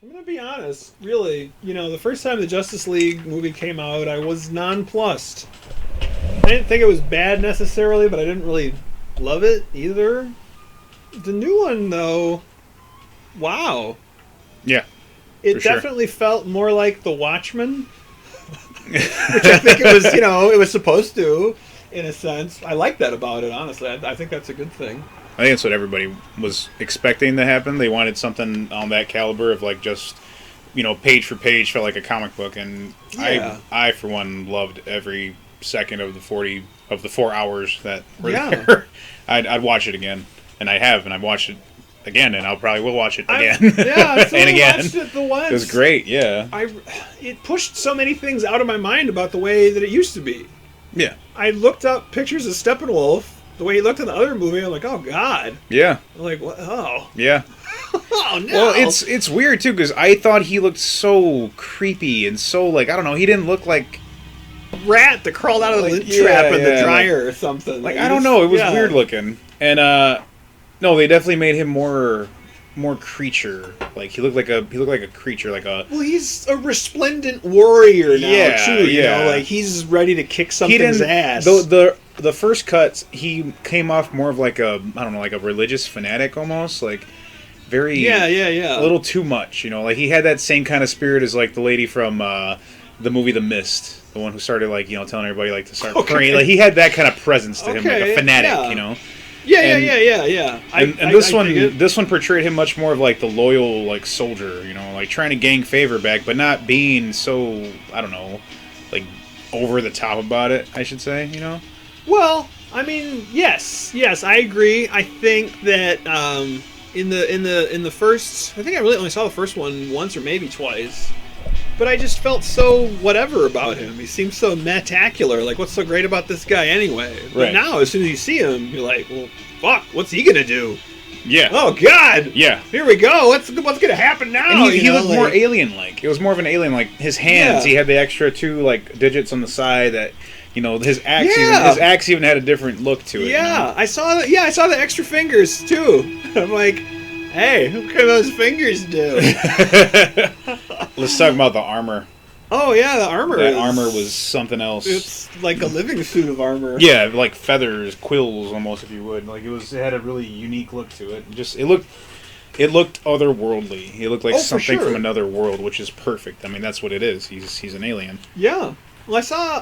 I'm gonna be honest, really. The first time the Justice League movie came out, I was nonplussed. I didn't think it was bad necessarily, but I didn't really love it either. The new one, though, wow. Yeah, It sure. definitely felt more like The Watchmen, which I think it was supposed to, in a sense. I like that about it, honestly. I think that's a good thing. I think that's what everybody was expecting to happen. They wanted something on that caliber of like just, page for page felt like a comic book, and Yeah. I for one loved every second of the 4 hours that were Yeah. there. I'd watch it again, and I have, and I've watched it again, and I'll probably will watch it again, I've and again. watched it the once. It was great, yeah, It pushed so many things out of my mind about the way that it used to be. yeah, I looked up pictures of Steppenwolf, the way he looked in the other movie. I'm like, oh god. yeah, I'm like, what? Oh, yeah. oh no. Well, it's weird too because I thought he looked so creepy and so like I don't know. He didn't look like rat that crawled out of the lint trap in the dryer or something. Like I don't know. It was weird looking, and no, they definitely made him more creature. Like he looked like a creature, like a. Well, he's a resplendent warrior now Yeah, too. yeah. Like he's ready to kick something's ass. The first cuts, he came off more of like a I don't know, like a religious fanatic almost, like very yeah. a little too much. Like he had that same kind of spirit as like the lady from the movie The Mist, the one who started like telling everybody like to start praying. Like he had that kind of presence to him, like a fanatic. Yeah. And this one portrayed him much more of like the loyal like soldier, like trying to gain favor back, but not being so I don't know, like over the top about it. I should say, Well, I mean, yes, I agree. I think that in the first, I think I really only saw the first one once or maybe twice, but I just felt so whatever about him. He seems so metacular. Like, what's so great about this guy anyway? But Right. now, as soon as you see him, you're like, well, fuck, what's he gonna do? Yeah. Oh God! Yeah. Here we go. What's gonna happen now? And he looked more alien-like. It was more of an alien. Like his hands, Yeah. he had the extra 2 like digits on the side that. His axe Yeah. his axe even had a different look to it. Yeah, I saw that. Yeah, I saw the extra fingers too. I'm like, hey, what can those fingers do? Let's talk about the armor. Oh yeah, the armor. That armor was something else. It's like a living suit of armor. Yeah, like feathers, quills, almost, if you would. Like it had a really unique look to it. It looked otherworldly. It looked like something from another world, which is perfect. I mean, that's what it is. He's an alien. Yeah. Well, I saw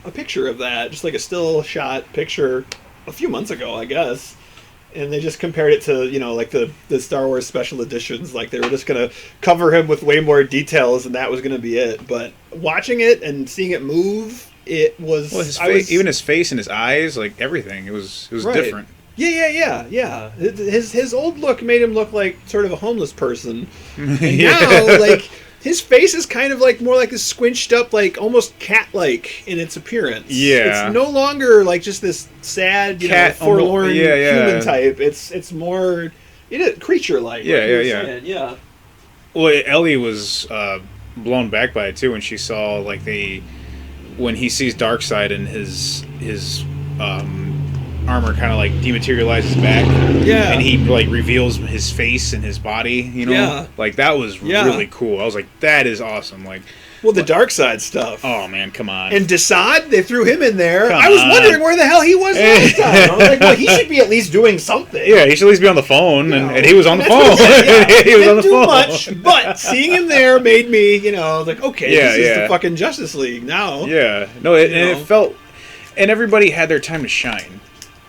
a picture of that, just like a still shot picture, a few months ago, I guess. And they just compared it to, like the Star Wars special editions. Like they were just going to cover him with way more details, and that was going to be it. But watching it and seeing it move, it was... Well, even his face and his eyes, like everything, it was right. different. Yeah. His old look made him look like sort of a homeless person. And Yeah. now, like... His face is kind of like more like a squinched up, like almost cat-like in its appearance. Yeah, it's no longer like just this sad, forlorn human type. It's more creature-like. Yeah. Well, Ellie was blown back by it too when she saw like when he sees Darkseid and his armor kind of like dematerializes back. Yeah. And he like reveals his face and his body, Yeah. Like that was really cool. I was like, that is awesome. Like, well, the Darkseid stuff. Oh man, come on. And Desaad, they threw him in there. Come I was on. wondering where the hell he was last time. I was like, well, he should be at least doing something. Yeah, he should at least be on the phone, and he was on the That's phone. what I said, yeah. He was on the Didn't do phone. much, but seeing him there made me, like, okay, this is Yeah. the fucking Justice League now. Yeah, no, and it felt, and everybody had their time to shine.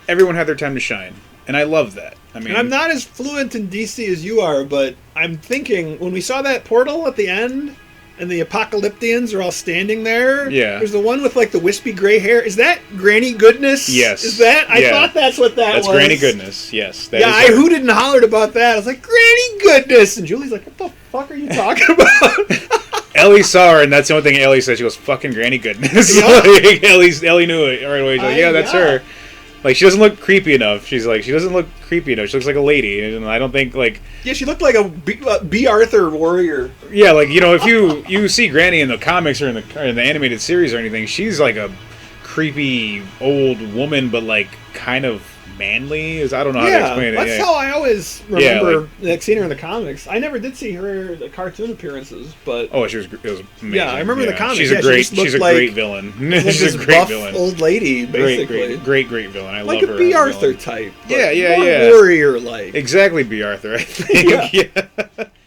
Everyone had their time to shine, and I love that. I mean, And I'm not as fluent in DC as you are, but I'm thinking when we saw that portal at the end, and the Apocalyptians are all standing there. Yeah. There's the one with like the wispy gray hair. Is that Granny Goodness? Yes. Is that? I thought that's what that was. That's Granny Goodness. Yes. That Yeah, is I her. hooted and hollered about that. I was like, Granny Goodness, and Julie's like, what the fuck are you talking about? Ellie saw her, and that's the only thing Ellie said. She goes, "Fucking Granny Goodness." Yeah. Like, Ellie knew it right away. She's like, "Yeah, that's her." Like, she doesn't look creepy enough. She's like, she doesn't look creepy enough. She looks like a lady, and I don't think like. Yeah, she looked like a B. Arthur warrior. Yeah, like if you see Granny in the comics or in the animated series or anything, she's like a creepy old woman, but like kind of manly. I don't know how to explain it. That's how I always remember seeing her in the comics. I never did see her the cartoon appearances, but it was amazing. Yeah, I remember the comics. She's a great villain. She's a great villain. Old lady, basically. Great villain. I love her. Like a B. Arthur type. Yeah. Warrior like. Exactly, B. Arthur. I think. Yeah.